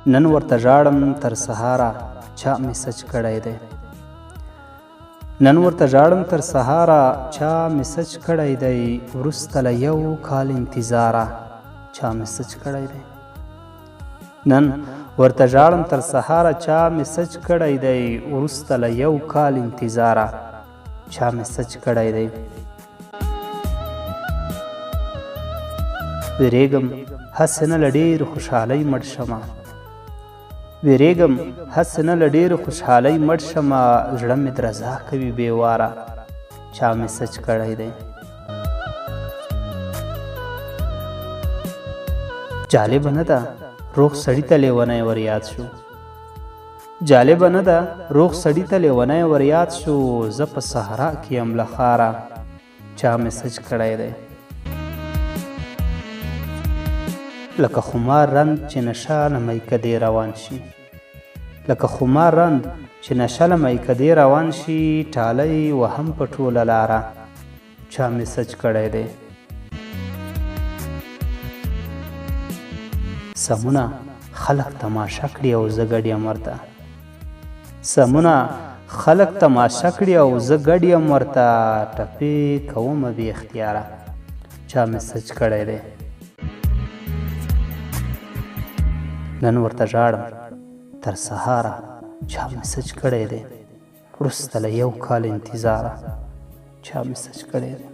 نن ورته ژاړم تر سهاره چا مې سچ کړی دی. نن ورته ژاړم تر سهاره چا مې سچ کړی دی. وروسته له 1 کال انتظاره چا مې سچ کړی دی. نن ورته ژاړم تر سهاره چا مې سچ کړی دی. وروسته له 1 کال انتظاره چا مې سچ کړی دی. ویرېږم هسې نه له ډېرې خوشحالۍ مړ شمه. ویرېږم هسې نه له ډېرې خوشحالۍ مړ شمه. زړه مې درزا کوي بې واره چا مې سچ کړی دی. جالبه نه ده روغ سړي ته لیونی ور یاد شو. جالبه نه ده روغ سړي ته لیونی ور یاد شو. زه په صحرا کې یم له ښاره چا مې سچ کړی دی. لکه خمار رند چې نشه له میکدې روان شي. لکه خمار رند چې نشه له میکدې روان شي. ټالی وهم په ټوله لاره چا مې سچ کړی دی. سمونه خلق تماشا کړي او زه ګډ یم ورته. سمونه خلق تماشا کړي او زه ګډ یم ورته. ټپې کومه بې اختیاره چا مې سچ کړی دی. نن ورته ژاړم تر سهاره چا مې سچ کړی دی. وروسته له 1 کال انتظاره چا مې سچ کړی دی.